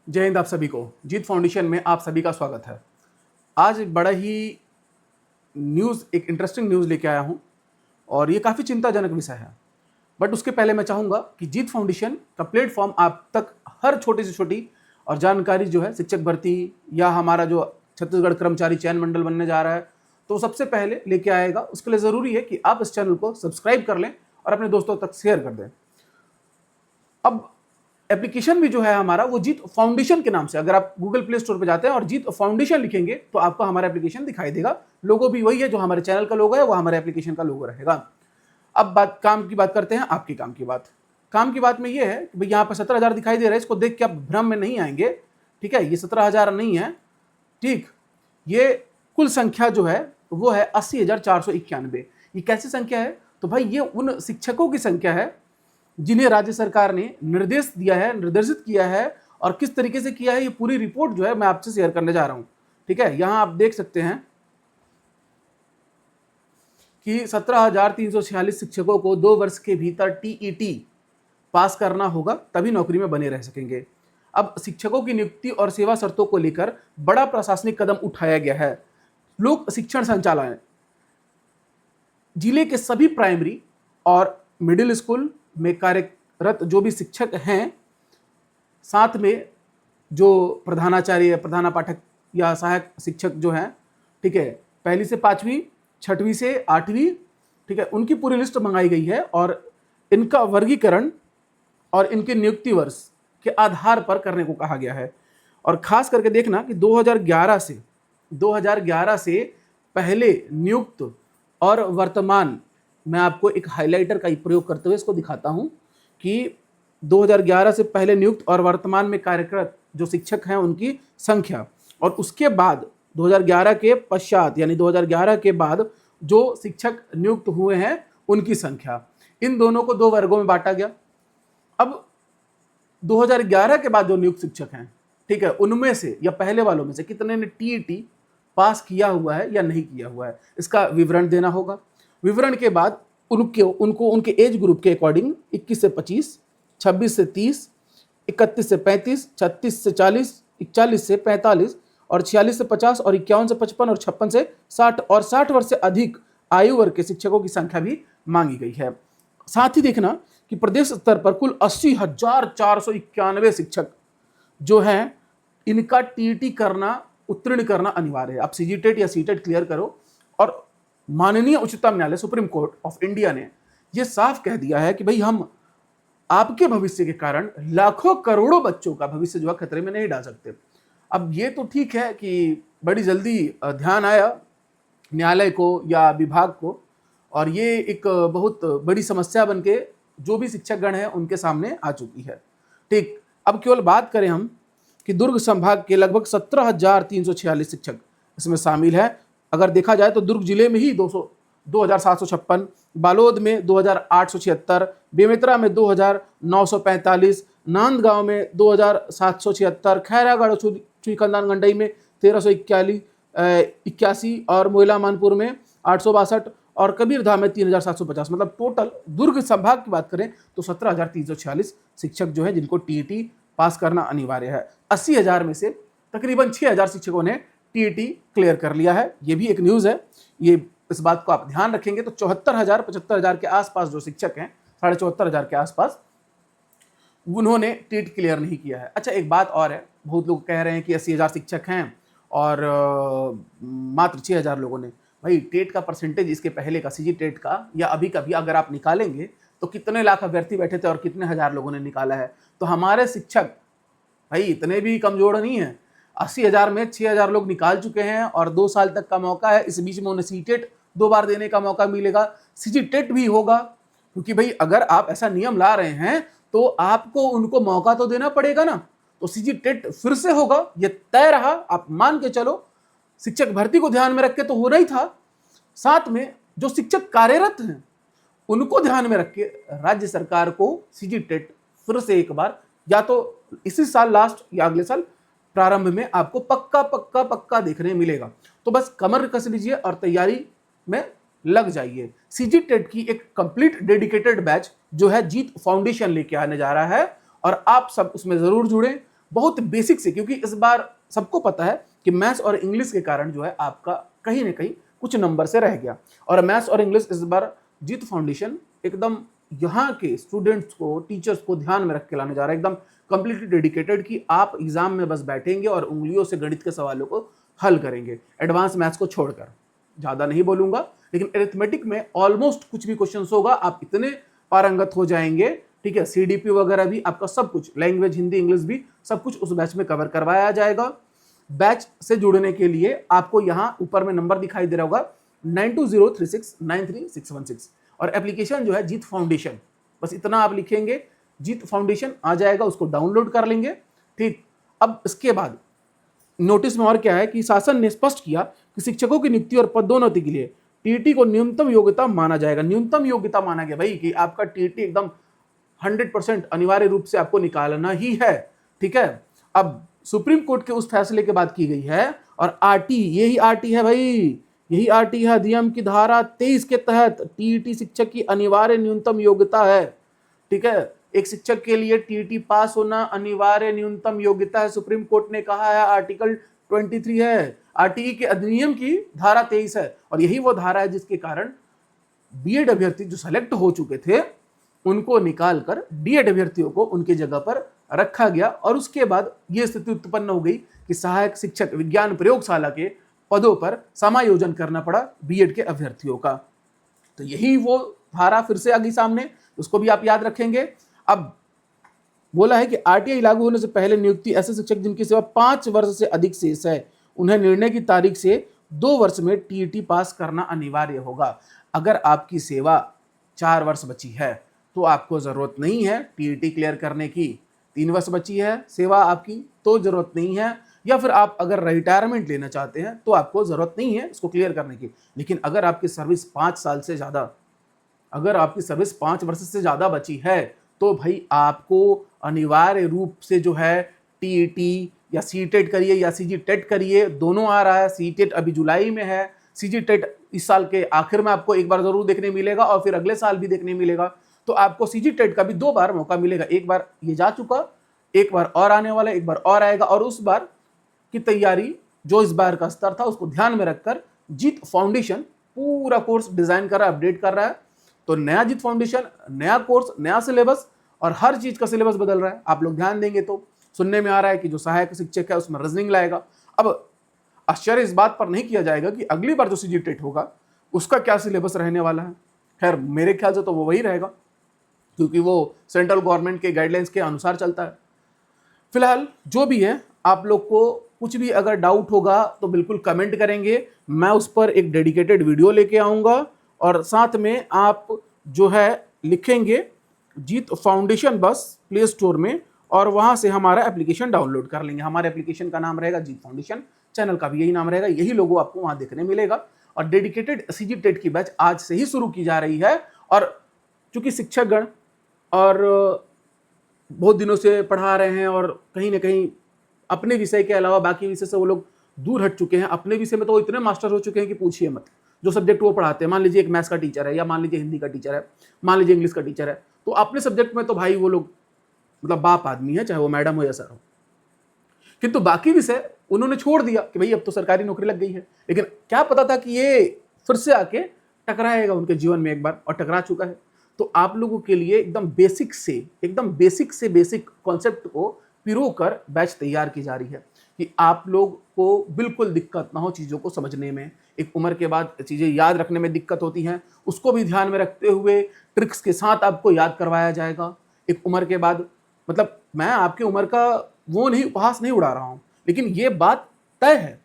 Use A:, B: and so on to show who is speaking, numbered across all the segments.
A: जय हिंद। आप सभी को जीत फाउंडेशन में आप सभी का स्वागत है। आज बड़ा ही एक इंटरेस्टिंग न्यूज़ लेके आया हूँ और ये काफ़ी चिंताजनक विषय है। बट उसके पहले मैं चाहूँगा कि जीत फाउंडेशन का प्लेटफॉर्म आप तक हर छोटी से छोटी और जानकारी जो है शिक्षक भर्ती या हमारा जो छत्तीसगढ़ कर्मचारी चयन मंडल बनने जा रहा है तो सबसे पहले लेके आएगा। उसके लिए ज़रूरी है कि आप इस चैनल को सब्सक्राइब कर लें और अपने दोस्तों तक शेयर कर दें। अब एप्लीकेशन भी जो है हमारा वो जीत फाउंडेशन के नाम से, अगर आप गूगल प्ले स्टोर पे जाते हैं और जीत फाउंडेशन लिखेंगे तो आपको हमारा एप्लीकेशन दिखाई देगा। लोगो भी वही है, जो हमारे चैनल का लोगो है वो हमारे एप्लीकेशन का लोगो रहेगा। अब काम की बात करते हैं, आपकी काम की बात में ये है कि भाई यहाँ पर 17,000 दिखाई दे रहा है। इसको देख के आप भ्रम में नहीं आएंगे, ठीक है। ये 17,000 नहीं है, ठीक। ये कुल संख्या जो है वो है 80,491। ये कैसी संख्या है? तो भाई ये उन शिक्षकों की संख्या है जिन्हें राज्य सरकार ने निर्देश दिया है, निर्देशित किया है। और किस तरीके से किया है ये पूरी रिपोर्ट जो है मैं आपसे शेयर करने जा रहा हूं, ठीक है। यहां आप देख सकते हैं कि 17,346 शिक्षकों को 2 वर्ष के भीतर टीईटी पास करना होगा, तभी नौकरी में बने रह सकेंगे। अब शिक्षकों की नियुक्ति और सेवा शर्तों को लेकर बड़ा प्रशासनिक कदम उठाया गया है। लोक शिक्षण संचालय जिले के सभी प्राइमरी और मिडिल स्कूल में कार्यरत जो भी शिक्षक हैं, साथ में जो प्रधानाचार्य, प्रधानापाठक या सहायक शिक्षक जो हैं, ठीक है, 1ली से 5वीं, 6वीं से 8वीं, ठीक है, उनकी पूरी लिस्ट मंगाई गई है और इनका वर्गीकरण और इनके नियुक्ति वर्ष के आधार पर करने को कहा गया है। और खास करके देखना कि 2011 से पहले नियुक्त और वर्तमान, मैं आपको एक हाइलाइटर का प्रयोग करते हुए इसको दिखाता हूं कि 2011 से पहले नियुक्त और वर्तमान में कार्यरत जो शिक्षक हैं उनकी संख्या, और उसके बाद 2011 के पश्चात यानी 2011 के बाद जो शिक्षक नियुक्त हुए हैं उनकी संख्या, इन दोनों को 2 वर्गों में बांटा गया। अब 2011 के बाद जो नियुक्त शिक्षक हैं, ठीक है, उनमें से या पहले वालों में से कितने ने टीईटी पास किया हुआ है या नहीं किया हुआ है, इसका विवरण देना होगा। विवरण के बाद उनको उनके एज ग्रुप के अकॉर्डिंग 21 से 25, 26 से 30, 31 से 35, 36 से 40, 41 से 45 और 46 से 50 और 51 से 55 और 56 से 60 और 60 वर्ष से अधिक आयु वर्ग के शिक्षकों की संख्या भी मांगी गई है। साथ ही देखना कि प्रदेश स्तर पर कुल 80,491 शिक्षक जो हैं, इनका टीईटी करना, उत्तीर्ण करना अनिवार्य है। आप सीजीटेट या सीटेट क्लियर करो। और माननीय उच्चतम न्यायालय सुप्रीम कोर्ट ऑफ इंडिया ने यह साफ कह दिया है कि भाई हम आपके भविष्य के कारण लाखों करोड़ों बच्चों का भविष्य जो है खतरे में नहीं डाल सकते। अब ये तो ठीक है कि बड़ी जल्दी ध्यान आया न्यायालय को या विभाग को, और ये एक बहुत बड़ी समस्या बनके जो भी शिक्षक गण है उनके सामने आ चुकी है, ठीक। अब केवल बात करें हम कि दुर्ग संभाग के लगभग 17,346 शिक्षक इसमें शामिल है। अगर देखा जाए तो दुर्ग जिले में ही 2,756, बालोद में 2,876, बेमेतरा में 2,945, नांदगांव में 2,776, खैरागढ़ चुईखंदान गंडई में 1,381 और मोइला मानपुर में 862 और कबीरधाम में 3,750। मतलब टोटल दुर्ग संभाग की बात करें तो 17,346 शिक्षक जो है जिनको टीईटी पास करना अनिवार्य है। 80,000 में से तकरीबन 6,000 शिक्षकों ने टीईटी क्लियर कर लिया है। ये भी एक न्यूज़ है, ये इस बात को आप ध्यान रखेंगे। तो 74,000 75,000 के आसपास जो शिक्षक हैं, 74,500 के आसपास, उन्होंने टीईटी क्लियर नहीं किया है। अच्छा, एक बात और है, बहुत लोग कह रहे हैं कि 80,000 शिक्षक हैं और मात्र 6,000 लोगों ने। भाई टेट का परसेंटेज इसके पहले का सीजी टेट का या अभी का भी अगर आप निकालेंगे तो कितने लाख अभ्यर्थी बैठे थे और कितने हजार लोगों ने निकाला है। तो हमारे शिक्षक भाई इतने भी कमजोर नहीं है। 80,000 में 6,000 लोग निकाल चुके हैं और 2 साल तक का मौका है। इस बीच में उन्हें सीटेट 2 बार देने का मौका मिलेगा, सीजी टेट भी होगा, क्योंकि भाई अगर आप ऐसा नियम ला रहे हैं तो आपको उनको मौका तो देना पड़ेगा ना। तो सीजी टेट फिर से होगा, ये तय रहा। आप मान के चलो, शिक्षक भर्ती को ध्यान में रख के तो होना ही था, साथ में जो शिक्षक कार्यरत हैं उनको ध्यान में रख के राज्य सरकार को सीजी टेट फिर से एक बार, या तो इसी साल लास्ट या अगले साल प्रारंभ में आपको पक्का पक्का पक्का देखने मिलेगा। तो बस कमर कस लीजिए और तैयारी में लग जाइए। सीजी टेट की एक कंप्लीट डेडिकेटेड बैच जो है जीत फाउंडेशन लेके आने जा रहा है और आप सब उसमें जरूर जुड़ें। बहुत बेसिक से, क्योंकि इस बार सबको पता है कि मैथ्स और इंग्लिश के कारण जो है आपका कहीं ना कहीं कुछ नंबर से रह गया। और मैथ्स और इंग्लिश इस बार जीत फाउंडेशन एकदम यहाँ के स्टूडेंट्स को, टीचर्स को ध्यान में रख के लाने जा रहा है, एकदम कंप्लीटली डेडिकेटेड कि आप एग्जाम में बस बैठेंगे और उंगलियों से गणित के सवालों को हल करेंगे, एडवांस मैथ्स को छोड़कर। ज़्यादा नहीं बोलूंगा, लेकिन अरिथमेटिक में ऑलमोस्ट कुछ भी क्वेश्चन होगा, आप इतने पारंगत हो जाएंगे, ठीक है। सीडीपी वगैरह भी आपका सब कुछ, लैंग्वेज हिंदी इंग्लिश भी सब कुछ उस बैच में कवर करवाया जाएगा। बैच से जुड़ने के लिए आपको यहाँ ऊपर में नंबर दिखाई दे रहा होगा 9203693616, और एप्लीकेशन जो है जीत फाउंडेशन, बस इतना आप लिखेंगे, जीत फाउंडेशन आ जाएगा, उसको डाउनलोड कर लेंगे, ठीक। अब इसके बाद नोटिस में और क्या है कि शासन ने स्पष्ट किया कि शिक्षकों की नियुक्ति और पदोन्नति के लिए टीईटी को न्यूनतम योग्यता माना जाएगा। न्यूनतम योग्यता माना गया भाई कि आपका टीईटी एकदम 100% अनिवार्य रूप से आपको निकालना ही है, ठीक है। अब सुप्रीम कोर्ट के उस फैसले के बाद की गई है, और आरटी, यही आरटी है भाई, यही आरटी है, अधिनियम की धारा 23 के तहत टीईटी शिक्षक की अनिवार्य न्यूनतम योग्यता है, ठीक है। एक शिक्षक के लिए टीईटी पास होना अनिवार्य न्यूनतम योग्यता है, सुप्रीम कोर्ट ने कहा है, आर्टिकल 23 है, आरटीई के अधिनियम की धारा 23 है, और यही वो धारा है जिसके कारण बीएड अभ्यर्थी जो सेलेक्ट हो चुके थे उनको निकालकर डीएड अभ्यर्थियों को उनकी जगह पर रखा गया। और उसके बाद ये स्थिति उत्पन्न हो गई कि सहायक शिक्षक विज्ञान प्रयोगशाला के पदों पर समायोजन करना पड़ा बीएड के अभ्यर्थियों का। तो यही वो धारा फिर से आ गई सामने, उसको भी आप याद रखेंगे। अब बोला है कि आरटीआई लागू होने से पहले नियुक्ति ऐसे शिक्षक जिनकी सेवा 5 वर्ष से अधिक शेष है, उन्हें निर्णय की तारीख से 2 वर्ष में टीईटी पास करना अनिवार्य होगा। अगर आपकी सेवा 4 वर्ष बची है तो आपको जरूरत नहीं है टीईटी क्लियर करने की, 3 वर्ष बची है सेवा आपकी तो जरूरत नहीं है, या फिर आप अगर रिटायरमेंट लेना चाहते हैं तो आपको जरूरत नहीं है इसको क्लियर करने की। लेकिन अगर आपकी सर्विस 5 साल से ज्यादा, अगर आपकी सर्विस 5 वर्ष से ज्यादा बची है तो भाई आपको अनिवार्य रूप से जो है टीईटी या सीटेट करिए या सीजीटेट करिए, दोनों आ रहा है। सीटेट अभी जुलाई में है, सीजीटेट इस साल के आखिर में आपको एक बार जरूर देखने मिलेगा और फिर अगले साल भी देखने मिलेगा। तो आपको सीजीटेट का भी 2 बार मौका मिलेगा, एक बार ये जा चुका, एक बार और आने वाला, एक बार और आएगा। और उस बार की तैयारी जो इस बार का स्तर था उसको ध्यान में रखकर जीत फाउंडेशन पूरा कोर्स डिजाइन कर रहा है, अपडेट कर रहा है। तो नया जीत फाउंडेशन, नया कोर्स, नया सिलेबस, और हर चीज का सिलेबस बदल रहा है। आप लोग ध्यान देंगे तो सुनने में आ रहा है कि जो सहायक शिक्षक है उसमें रीजनिंग लाएगा। अब आश्चर्य इस बात पर नहीं किया जाएगा कि अगली बार जो सीजीटेट होगा उसका क्या सिलेबस रहने वाला है। खैर मेरे ख्याल से तो वो वही रहेगा, क्योंकि वो सेंट्रल गवर्नमेंट के गाइडलाइंस के अनुसार चलता है। फिलहाल जो भी है, आप लोग को कुछ भी अगर डाउट होगा तो बिल्कुल कमेंट करेंगे, मैं उस पर एक डेडिकेटेड वीडियो लेके आऊँगा। और साथ में आप जो है लिखेंगे जीत फाउंडेशन बस प्ले स्टोर में, और वहाँ से हमारा एप्लीकेशन डाउनलोड कर लेंगे। हमारे एप्लीकेशन का नाम रहेगा जीत फाउंडेशन, चैनल का भी यही नाम रहेगा, यही लोगो आपको वहाँ देखने मिलेगा। और डेडिकेटेड सीजीटेट की बैच आज से ही शुरू की जा रही है। और चूँकि शिक्षकगण और बहुत दिनों से पढ़ा रहे हैं और कहीं ना कहीं अपने विषय के अलावा बाकी विषय से वो लोग दूर हट चुके हैं, अपने विषय में तो वो इतने मास्टर हो चुके हैं कि पूछिए मत। जो सब्जेक्ट वो पढ़ाते हैं, मान लीजिए एक मैथ्स का टीचर है, या मान लीजिए हिंदी का टीचर है, मान लीजिए इंग्लिश का टीचर है, तो अपने सब्जेक्ट में तो भाई वो लोग मतलब बाप आदमी है, चाहे वो मैडम हो या सर हो। किंतु बाकी विषय उन्होंने छोड़ दिया कि भाई अब तो सरकारी नौकरी लग गई है। लेकिन क्या पता था कि ये फिर से आके टकराएगा उनके जीवन में एक बार, और टकरा चुका है। तो आप लोगों के लिए एकदम बेसिक से बेसिक कॉन्सेप्ट को पिरोकर बैच तैयार की जा रही है कि आप लोग को बिल्कुल दिक्कत ना हो चीज़ों को समझने में। एक उम्र के बाद चीज़ें याद रखने में दिक्कत होती हैं, उसको भी ध्यान में रखते हुए ट्रिक्स के साथ आपको याद करवाया जाएगा। एक उम्र के बाद, मतलब मैं आपकी उम्र का वो नहीं, उपहास नहीं उड़ा रहा हूँ, लेकिन ये बात तय है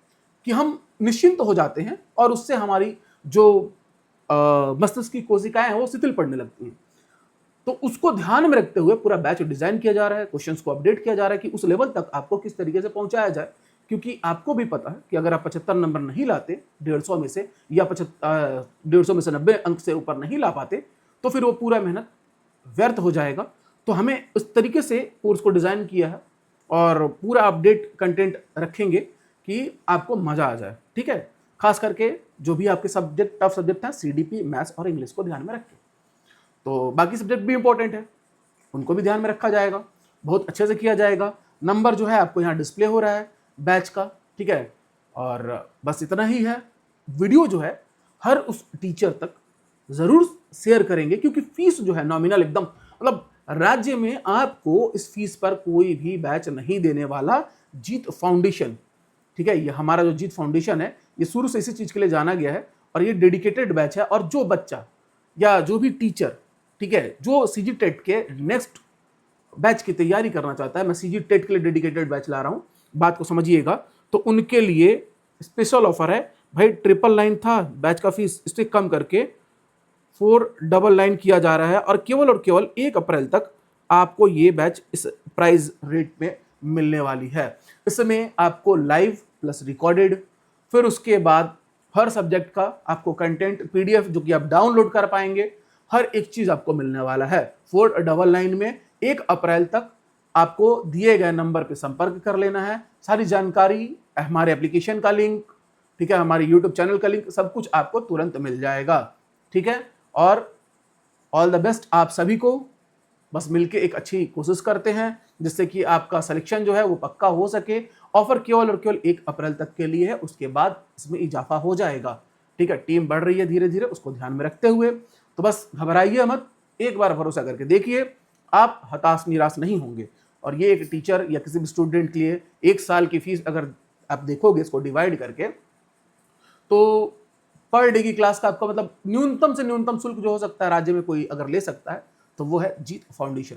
A: कि हम निश्चिंत हो जाते हैं और उससे हमारी जो मस्तिष्क की कोशिकाएं हैं वो शिथिल पड़ने लगती हैं। तो उसको ध्यान में रखते हुए पूरा बैच डिजाइन किया जा रहा है, क्वेश्चंस को अपडेट किया जा रहा है कि उस लेवल तक आपको किस तरीके से पहुंचाया जाए। क्योंकि आपको भी पता है कि अगर आप 75 नंबर नहीं लाते 150 में से, या 150 में से 90 अंक से ऊपर नहीं ला पाते, तो फिर वो पूरा मेहनत व्यर्थ हो जाएगा। तो हमें उस तरीके से कोर्स को डिज़ाइन किया है और पूरा अपडेट कंटेंट रखेंगे कि आपको मज़ा आ जाए, ठीक है। खास करके जो भी आपके सब्जेक्ट टफ सब्जेक्ट हैं, सीडीपी, मैथ्स और इंग्लिश को ध्यान में रखें। तो बाकी सब्जेक्ट भी इंपॉर्टेंट है, उनको भी ध्यान में रखा जाएगा, बहुत अच्छे से किया जाएगा। नंबर जो है आपको यहाँ डिस्प्ले हो रहा है बैच का, ठीक है। और बस इतना ही है। वीडियो जो है हर उस टीचर तक जरूर शेयर करेंगे, क्योंकि फीस जो है नॉमिनल एकदम, मतलब राज्य में आपको इस फीस पर कोई भी बैच नहीं देने वाला जीत फाउंडेशन, ठीक है। ये हमारा जो जीत फाउंडेशन है ये शुरू से इसी चीज के लिए जाना गया है, और ये डेडिकेटेड बैच है। और जो बच्चा या जो भी टीचर, ठीक है, जो सीजी टेट के नेक्स्ट बैच की तैयारी करना चाहता है, मैं सीजी टेट के लिए डेडिकेटेड बैच ला रहा हूं, बात को समझिएगा, तो उनके लिए स्पेशल ऑफर है भाई। 999 था बैच का फीस, इससे कम करके 499 किया जा रहा है, और केवल 1 अप्रैल तक आपको ये बैच इस प्राइस रेट में मिलने वाली है। इसमें आपको लाइव प्लस रिकॉर्डेड, फिर उसके बाद हर सब्जेक्ट का आपको कंटेंट पीडीएफ जो कि आप डाउनलोड कर पाएंगे, हर एक चीज आपको मिलने वाला है 499 में। 1 अप्रैल तक आपको दिए गए नंबर पे संपर्क कर लेना है। सारी जानकारी, हमारे एप्लीकेशन का लिंक, ठीक है, हमारे यूट्यूब चैनल का लिंक, सब कुछ आपको तुरंत मिल जाएगा, ठीक है। और ऑल द बेस्ट आप सभी को। बस मिलके एक अच्छी कोशिश करते हैं जिससे कि आपका सिलेक्शन जो है वो पक्का हो सके। ऑफर केवल और केवल 1 अप्रैल तक के लिए है, उसके बाद इसमें इजाफा हो जाएगा, ठीक है। टीम बढ़ रही है धीरे धीरे, उसको ध्यान में रखते हुए, तो बस घबराइए मत, एक बार भरोसा करके देखिए, आप हताश निराश नहीं होंगे। और ये एक टीचर या किसी भी स्टूडेंट के लिए 1 साल की फीस अगर आप देखोगे इसको डिवाइड करके, तो पर डे की क्लास का आपका मतलब न्यूनतम से न्यूनतम शुल्क जो हो सकता है राज्य में कोई अगर ले सकता है तो वो है जीत फाउंडेशन,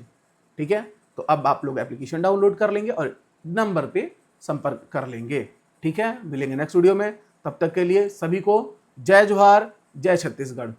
A: ठीक है। तो अब आप लोग एप्लीकेशन डाउनलोड कर लेंगे और नंबर पे संपर्क कर लेंगे, ठीक है। मिलेंगे नेक्स्ट वीडियो में, तब तक के लिए सभी को जय जोहार, जय छत्तीसगढ़।